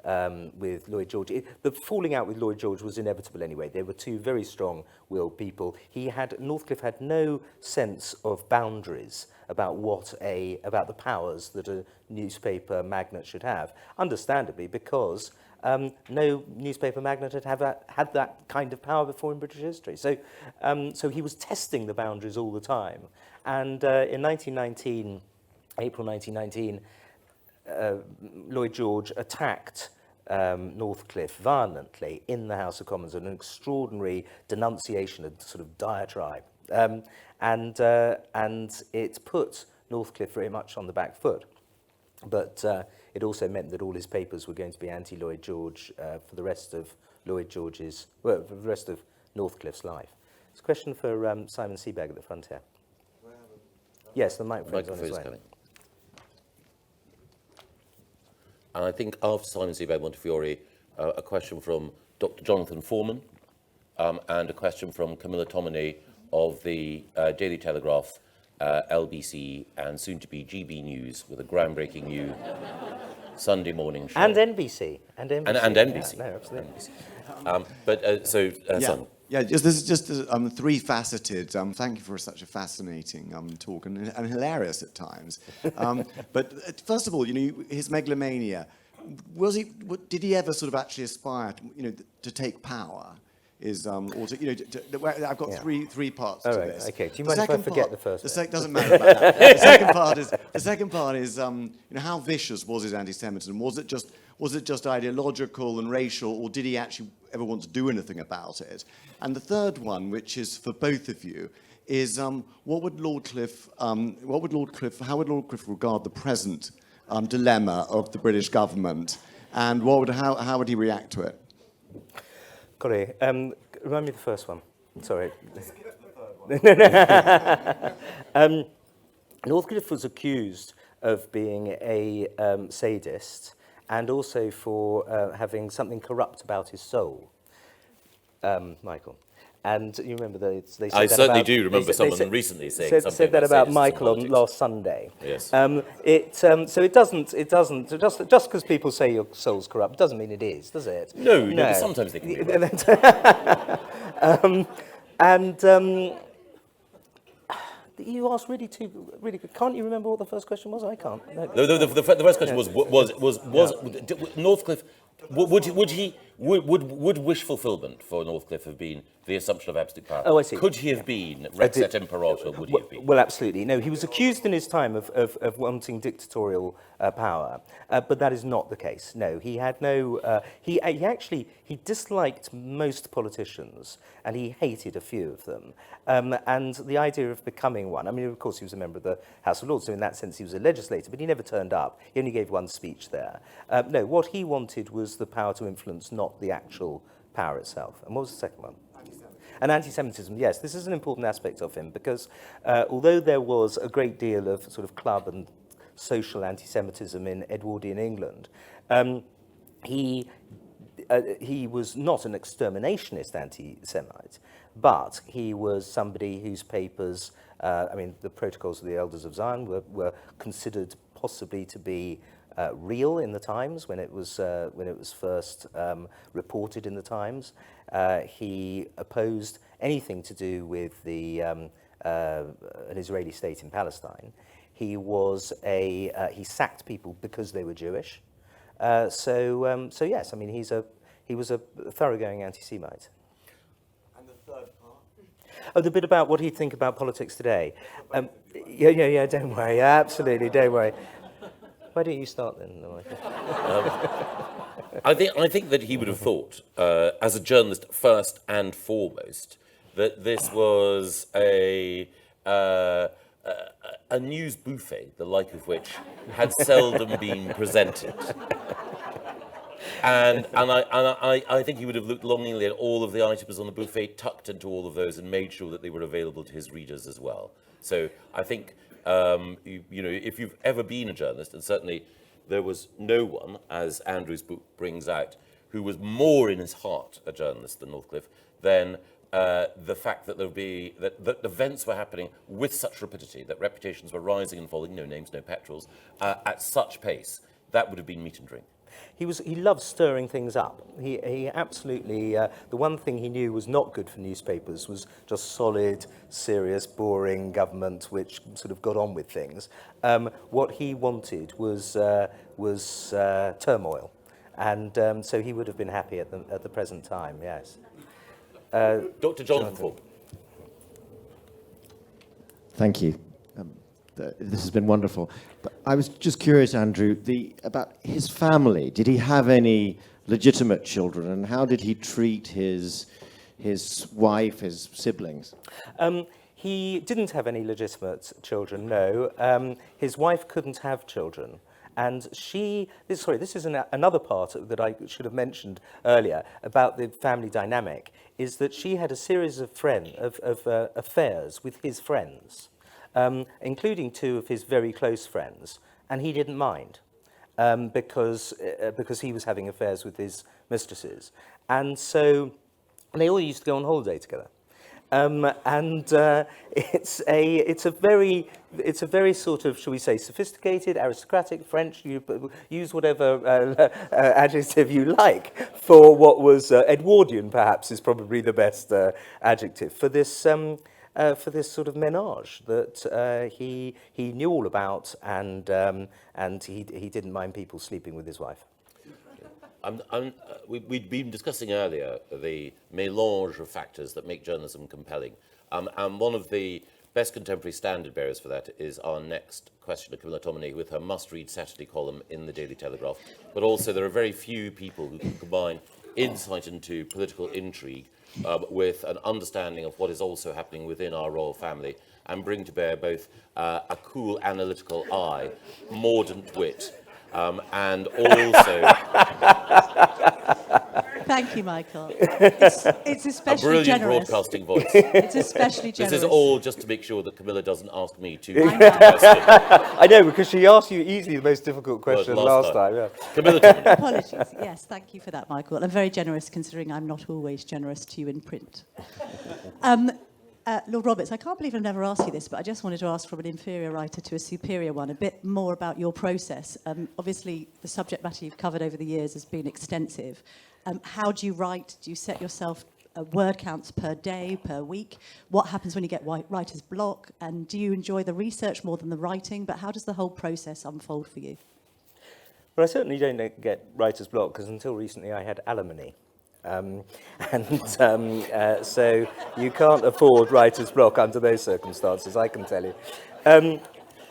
[SPEAKER 2] Lloyd George. The falling out with Lloyd George was inevitable anyway. They were two very strong-willed people. Northcliffe had no sense of boundaries about about the powers that a newspaper magnate should have. Understandably, because no newspaper magnate had that kind of power before in British history. So he was testing the boundaries all the time. And in April 1919, Lloyd George attacked Northcliffe violently in the House of Commons, an extraordinary denunciation, a sort of diatribe. And it put Northcliffe very much on the back foot. But it also meant that all his papers were going to be anti-Lloyd George for the rest of for the rest of Northcliffe's life. It's a question for Simon Seabag at the front here. Yes, the microphone's on its way.
[SPEAKER 1] Coming. And I think after Simon Seabag Montefiore, a question from Dr. Jonathan Foreman and a question from Camilla Tominey of the Daily Telegraph, LBC, and soon-to-be GB News with a groundbreaking new Sunday morning show.
[SPEAKER 2] And NBC. And
[SPEAKER 1] NBC.
[SPEAKER 2] Yeah, no, absolutely.
[SPEAKER 1] Simon.
[SPEAKER 6] Yeah, this is just three-faceted. Thank you for such a fascinating talk and hilarious at times. But first of all, his megalomania. Did he ever sort of actually aspire, to take power? Or to, I've got three parts to this.
[SPEAKER 2] Okay. Do you mind if I forget the first?
[SPEAKER 6] Doesn't matter about that. The second part is, how vicious was his anti-Semitism? Was it just ideological and racial, or did he actually ever want to do anything about it? And the third one, which is for both of you, is how would Lord Northcliffe regard the present dilemma of the British government, and how would he react to it?
[SPEAKER 2] Corey, remind me of the first one. Sorry. Northcliffe was accused of being a sadist, and also for having something corrupt about his soul, Michael. And you remember they said
[SPEAKER 1] I
[SPEAKER 2] that
[SPEAKER 1] certainly
[SPEAKER 2] about,
[SPEAKER 1] do remember someone recently saying something
[SPEAKER 2] said that about
[SPEAKER 1] sadism
[SPEAKER 2] Michael on
[SPEAKER 1] politics.
[SPEAKER 2] last Sunday.
[SPEAKER 1] Yes.
[SPEAKER 2] So it doesn't just because people say your soul's corrupt doesn't mean it is, does it?
[SPEAKER 1] No, but sometimes they can be right.
[SPEAKER 2] You asked really good. Can't you remember what the first question was? I can't. No.
[SPEAKER 1] The first question was Northcliffe, would wish fulfilment for Northcliffe have been the assumption of absolute power?
[SPEAKER 2] Oh, I see.
[SPEAKER 1] Could he have been Rex et Imperator? Would he have been?
[SPEAKER 2] Well, absolutely. No, he was accused in his time of wanting dictatorial power, but that is not the case. No, he had no. He disliked most politicians, and he hated a few of them. And the idea of becoming one. I mean, of course, he was a member of the House of Lords, so in that sense, he was a legislator. But he never turned up. He only gave one speech there. No, what he wanted was the power to influence, not the actual power itself. And what was the second one? And anti-Semitism, yes, this is an important aspect of him because although there was a great deal of sort of club and social anti-Semitism in Edwardian England, he was not an exterminationist anti-Semite, but he was somebody whose papers, the Protocols of the Elders of Zion were considered possibly to be real in the Times when it was first reported in the Times. He opposed anything to do with an Israeli state in Palestine. He sacked people because they were Jewish. So yes, I mean he was a thoroughgoing anti-Semite.
[SPEAKER 6] And the third part?
[SPEAKER 2] Oh, the bit about what he'd think about politics today. Yeah. Don't worry. Absolutely, don't worry. Why don't you start then, Michael?
[SPEAKER 1] I think that he would have thought, as a journalist first and foremost, that this was a news buffet, the like of which had seldom been presented. And I think he would have looked longingly at all of the items on the buffet, tucked into all of those, and made sure that they were available to his readers as well. So I think, if you've ever been a journalist, and certainly there was no one, as Andrew's book brings out, who was more in his heart a journalist than Northcliffe, then the fact that that events were happening with such rapidity, that reputations were rising and falling, no names, no petrels, at such pace, that would have been meat and drink.
[SPEAKER 2] He loved stirring things up. He absolutely, the one thing he knew was not good for newspapers was just solid, serious, boring government which sort of got on with things. What he wanted was turmoil. And so he would have been happy at the present time, yes.
[SPEAKER 1] Dr. Jonathan Thorpe.
[SPEAKER 7] Thank you. This has been wonderful. But I was just curious, Andrew, about his family. Did he have any legitimate children, and how did he treat his wife, his siblings?
[SPEAKER 2] He didn't have any legitimate children, no. His wife couldn't have children. And this is another part that I should have mentioned earlier about the family dynamic, is that she had a series of affairs with his friends, including two of his very close friends, and he didn't mind because he was having affairs with his mistresses. And so they all used to go on holiday together. It's a very sort of, shall we say, sophisticated, aristocratic French. You use whatever adjective you like for what was Edwardian, perhaps, is probably the best adjective for this sort of menage that he knew all about, and he didn't mind people sleeping with his wife.
[SPEAKER 1] We'd been discussing earlier the mélange of factors that make journalism compelling. And one of the best contemporary standard bearers for that is our next questioner, Camilla Tominey, with her must-read Saturday column in the Daily Telegraph. But also there are very few people who can combine insight into political intrigue with an understanding of what is also happening within our royal family, and bring to bear both a cool analytical eye, mordant wit, and also
[SPEAKER 8] Thank you, Michael. It's
[SPEAKER 1] a
[SPEAKER 8] especially
[SPEAKER 1] brilliant
[SPEAKER 8] generous.
[SPEAKER 1] broadcasting voice.
[SPEAKER 8] It's especially generous.
[SPEAKER 1] This is all just to make sure that Camilla doesn't ask me too
[SPEAKER 8] I
[SPEAKER 1] many
[SPEAKER 8] know.
[SPEAKER 1] questions.
[SPEAKER 2] I know, because she asked you easily the most difficult question
[SPEAKER 1] last
[SPEAKER 2] last time. Yeah.
[SPEAKER 1] Camilla Tominey.
[SPEAKER 8] Apologies. Yes, thank you for that, Michael. I'm very generous, considering I'm not always generous to you in print. Lord Roberts, I can't believe I've never asked you this, but I just wanted to ask from an inferior writer to a superior one a bit more about your process. Obviously, the subject matter you've covered over the years has been extensive. How do you write? Do you set yourself word counts per day, per week? What happens when you get writer's block? And do you enjoy the research more than the writing? But how does the whole process unfold for you?
[SPEAKER 2] Well, I certainly don't get writer's block, because until recently I had alimony. So you can't afford writer's block under those circumstances, I can tell you.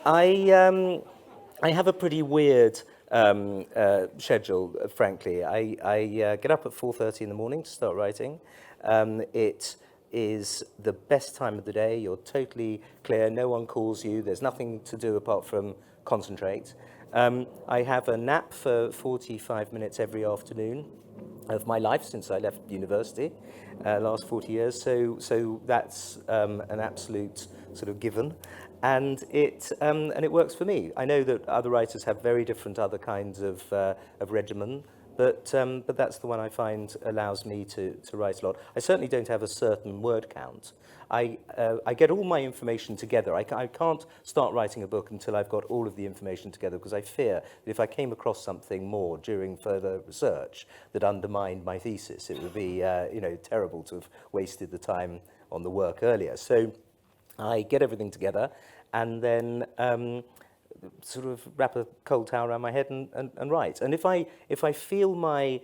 [SPEAKER 2] I have a pretty weird schedule, frankly. I get up at 4:30 in the morning to start writing. It is the best time of the day. You're totally clear. No one calls you. There's nothing to do apart from concentrate. I have a nap for 45 minutes every afternoon of my life since I left university, last 40 years. So that's an absolute sort of given. And it works for me. I know that other writers have very different other kinds of regimen, but that's the one I find allows me to write a lot. I certainly don't have a certain word count. I get all my information together. I can't start writing a book until I've got all of the information together, because I fear that if I came across something more during further research that undermined my thesis, it would be terrible to have wasted the time on the work earlier. So I get everything together and then sort of wrap a cold towel around my head and write. And if I feel my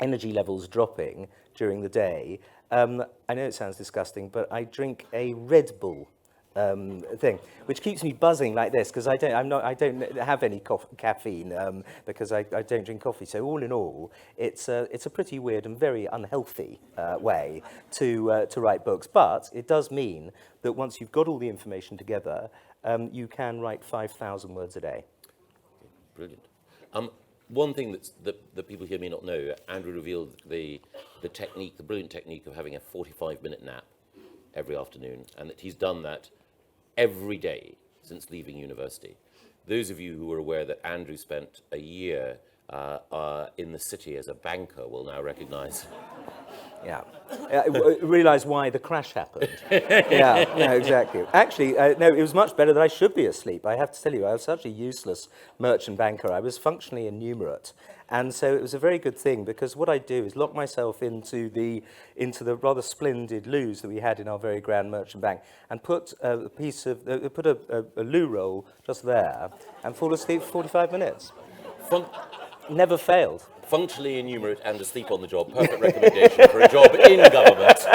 [SPEAKER 2] energy levels dropping during the day, I know it sounds disgusting, but I drink a Red Bull thing, which keeps me buzzing like this, because I don't have any caffeine because I don't drink coffee. So all in all, it's a pretty weird and very unhealthy way to write books. But it does mean that once you've got all the information together, you can write 5,000 words a day.
[SPEAKER 1] Brilliant. One thing that people here may not know, Andrew revealed the technique, the brilliant technique of having a 45-minute nap every afternoon, and that he's done that every day since leaving university. Those of you who are aware that Andrew spent a year in the city as a banker will now recognise
[SPEAKER 2] Yeah. Realise why the crash happened. Yeah, no, exactly. Actually, no, it was much better that I should be asleep. I have to tell you, I was such a useless merchant banker. I was functionally innumerate. And so it was a very good thing, because what I do is lock myself into the rather splendid loos that we had in our very grand merchant bank, and put a piece of put a loo roll just there, and fall asleep for 45 minutes. Never failed.
[SPEAKER 1] Functionally innumerate and asleep on the job. Perfect recommendation for a job in government.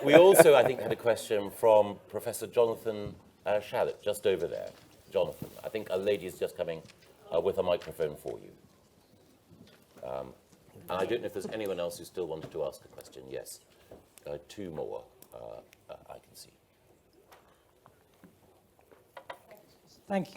[SPEAKER 1] We also, I think, had a question from Professor Jonathan Shallett, just over there. Jonathan, I think a lady is just coming with a microphone for you. And I don't know if there's anyone else who still wanted to ask a question. Yes, two more I can see.
[SPEAKER 9] Thank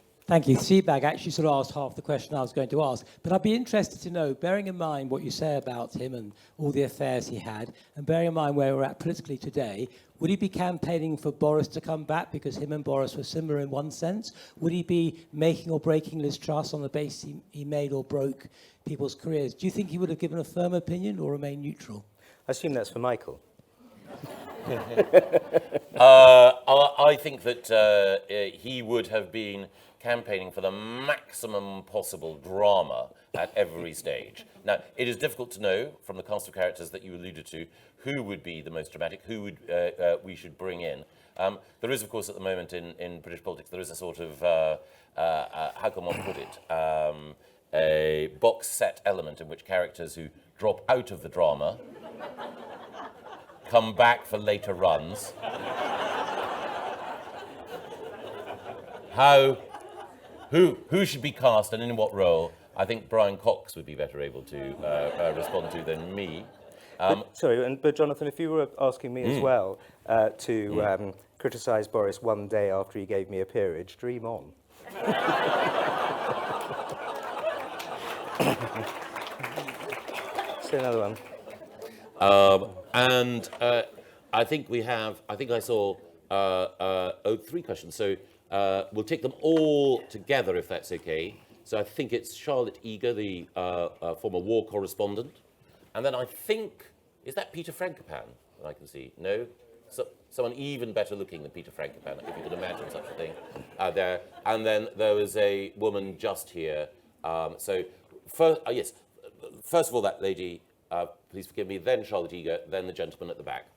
[SPEAKER 9] you. Seabag actually sort of asked half the question I was going to ask, but I'd be interested to know, bearing in mind what you say about him and all the affairs he had, and bearing in mind where we're at politically today, would he be campaigning for Boris to come back because him and Boris were similar in one sense? Would he be making or breaking Liz Truss on the basis he made or broke people's careers? Do you think he would have given a firm opinion or remained neutral?
[SPEAKER 2] I assume that's for Michael.
[SPEAKER 1] I think that he would have been campaigning for the maximum possible drama at every stage. Now, it is difficult to know from the cast of characters that you alluded to who would be the most dramatic, who would we should bring in. There is, of course, at the moment in British politics, there is a sort of, how can one put it, a box set element in which characters who drop out of the drama come back for later runs. Who should be cast and in what role? I think Brian Cox would be better able to respond to than me.
[SPEAKER 2] But Jonathan, if you were asking me as well to criticise Boris one day after he gave me a peerage, dream on. Say another one.
[SPEAKER 1] I think I saw three questions. So we'll take them all together if that's okay. So I think it's Charlotte Eager, the former war correspondent. And then I think, is that Peter Frankopan that I can see? No? So, someone even better looking than Peter Frankopan, if you could imagine such a thing there. And then there was a woman just here. Yes, first of all, that lady, please forgive me, then Charlotte Eager, then the gentleman at the back.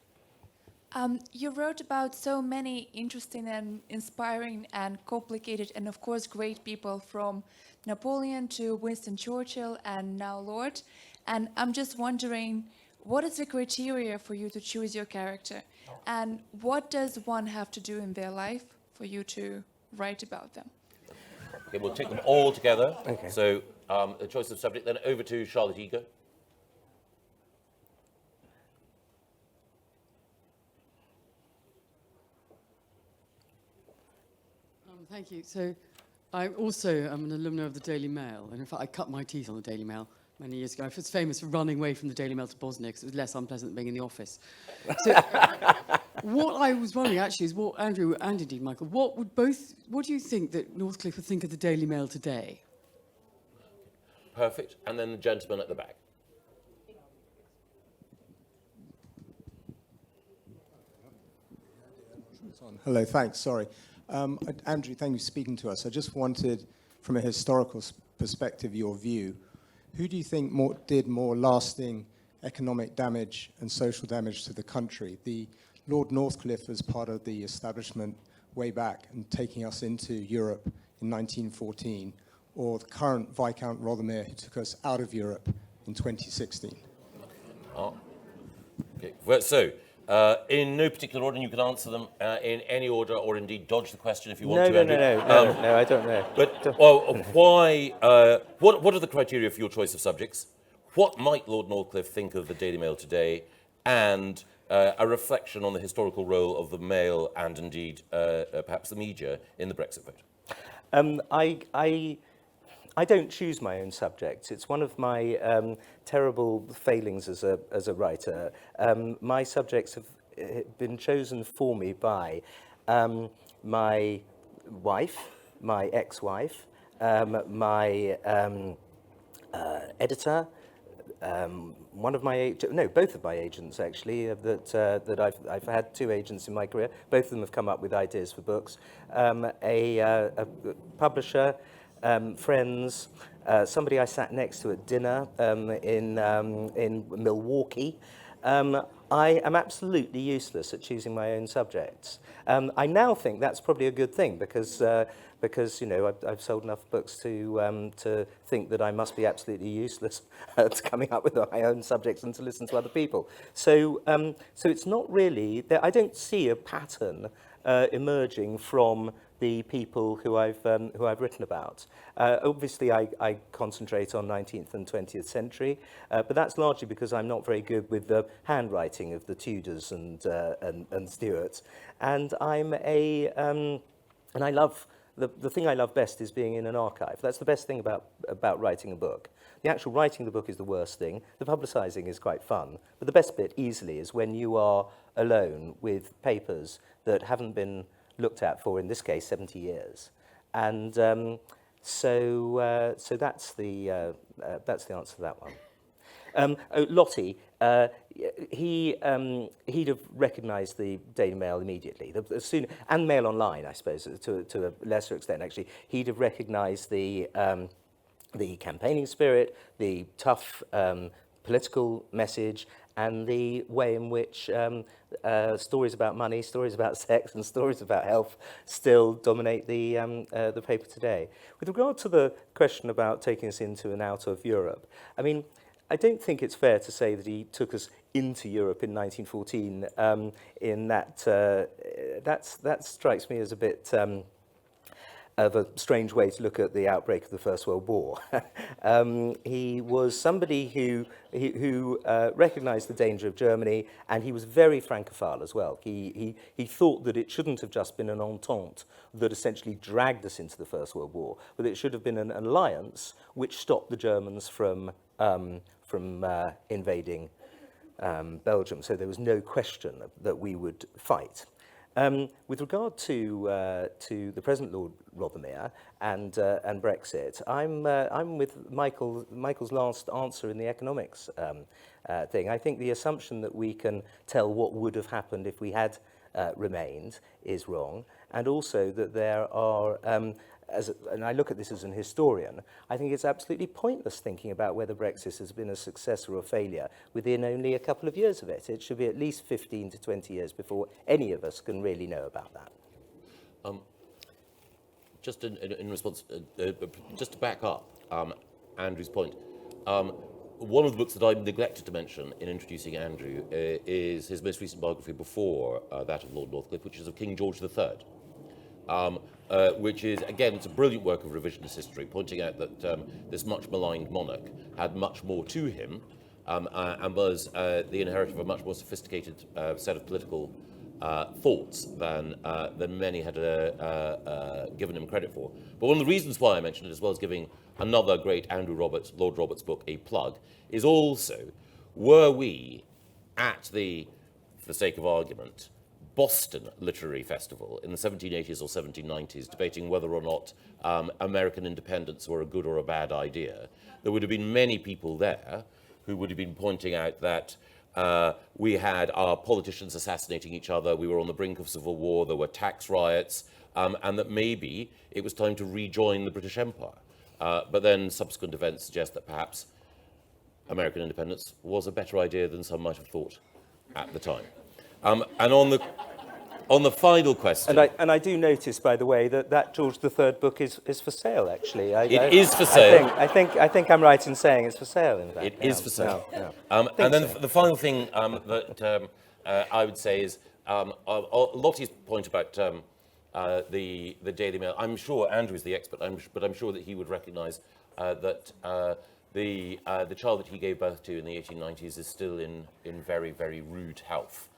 [SPEAKER 10] You wrote about so many interesting and inspiring and complicated and, of course, great people, from Napoleon to Winston Churchill and now Lord. And I'm just wondering, what is the criteria for you to choose your character? And what does one have to do in their life for you to write about them?
[SPEAKER 1] Okay, we'll take them all together. Okay. So the choice of subject, then over to Charlotte Eager.
[SPEAKER 11] Thank you. So I also am an alumna of the Daily Mail, and in fact I cut my teeth on the Daily Mail many years ago. I was famous for running away from the Daily Mail to Bosnia because it was less unpleasant than being in the office. So what I was wondering actually is what Andrew and indeed Michael, what do you think that Northcliffe would think of the Daily Mail today?
[SPEAKER 1] Perfect. And then the gentleman at the back.
[SPEAKER 12] Hello, thanks, sorry. Andrew, thank you for speaking to us. I just wanted, from a historical perspective, your view. Who do you think did more lasting economic damage and social damage to the country? The Lord Northcliffe as part of the establishment way back and taking us into Europe in 1914, or the current Viscount Rothermere who took us out of Europe in 2016?
[SPEAKER 1] Oh. Okay. Well, so, in no particular order, and you can answer them in any order, or indeed dodge the question if you want to.
[SPEAKER 2] No, I don't know.
[SPEAKER 1] But why? What are the criteria for your choice of subjects? What might Lord Northcliffe think of the Daily Mail today, and a reflection on the historical role of the Mail and indeed perhaps the media in the Brexit vote?
[SPEAKER 2] I don't choose my own subjects. It's one of my terrible failings as a writer. My subjects have been chosen for me by my wife, my ex-wife, my editor, one of my both of my agents actually, that I've had 2 agents in my career. Both of them have come up with ideas for books. A publisher, friends, somebody I sat next to at dinner in Milwaukee. I am absolutely useless at choosing my own subjects. I now think that's probably a good thing because you know I've sold enough books to think that I must be absolutely useless at coming up with my own subjects and to listen to other people. So it's not really I don't see a pattern emerging from the people who I've written about. Obviously, I concentrate on 19th and 20th century, but that's largely because I'm not very good with the handwriting of the Tudors and Stuarts, and and I love the thing I love best is being in an archive. That's the best thing about writing a book. The actual writing of the book is the worst thing. The publicising is quite fun, but the best bit easily is when you are alone with papers that haven't been looked at for, in this case, 70 years. And so that's the answer to that one. Lottie, he'd have recognised the Daily Mail immediately. And Mail Online, I suppose, to a lesser extent, actually. He'd have recognised the campaigning spirit, the tough political message, and the way in which stories about money, stories about sex, and stories about health still dominate the paper today. With regard to the question about taking us into and out of Europe, I mean, I don't think it's fair to say that he took us into Europe in 1914. In that that strikes me as a bit of a strange way to look at the outbreak of the First World War. He was somebody who recognised the danger of Germany, and he was very francophile as well. He thought that it shouldn't have just been an entente that essentially dragged us into the First World War, but it should have been an alliance which stopped the Germans from invading Belgium. So there was no question that we would fight. With regard to the present Lord Rothermere and Brexit, I'm with Michael's last answer in the economics thing. I think the assumption that we can tell what would have happened if we had remained is wrong, and also that there are. And I look at this as an historian, I think it's absolutely pointless thinking about whether Brexit has been a success or a failure within only a couple of years of it. It should be at least 15 to 20 years before any of us can really know about that.
[SPEAKER 1] Just in response, just to back up Andrew's point, one of the books that I neglected to mention in introducing Andrew is his most recent biography before that of Lord Northcliffe, which is of King George III. Which is, again, it's a brilliant work of revisionist history, pointing out that this much maligned monarch had much more to him and was the inheritor of a much more sophisticated set of political thoughts than many had given him credit for. But one of the reasons why I mentioned it, as well as giving another great Lord Roberts book a plug, is also, were we at the, for the sake of argument, Boston Literary Festival in the 1780s or 1790s, debating whether or not American independence were a good or a bad idea, there would have been many people there who would have been pointing out that we had our politicians assassinating each other, we were on the brink of civil war, there were tax riots, and that maybe it was time to rejoin the British Empire. But then subsequent events suggest that perhaps American independence was a better idea than some might have thought at the time. And on the final question,
[SPEAKER 2] and I do notice, by the way, that George III book is for sale. Actually,
[SPEAKER 1] it is for sale.
[SPEAKER 2] I think I'm right in saying it's for sale. In fact,
[SPEAKER 1] it is for sale.
[SPEAKER 2] Yeah.
[SPEAKER 1] And then the final thing that I would say is Lottie's point about the Daily Mail. I'm sure Andrew is the expert, but I'm sure that he would recognise that the child that he gave birth to in the 1890s is still in very, very rude health.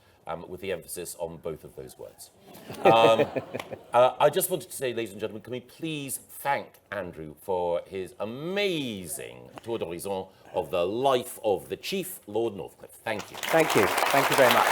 [SPEAKER 1] With the emphasis on both of those words. I just wanted to say, ladies and gentlemen, can we please thank Andrew for his amazing tour d'horizon of the life of the chief Lord Northcliffe. Thank you.
[SPEAKER 2] Thank you. Thank you very much.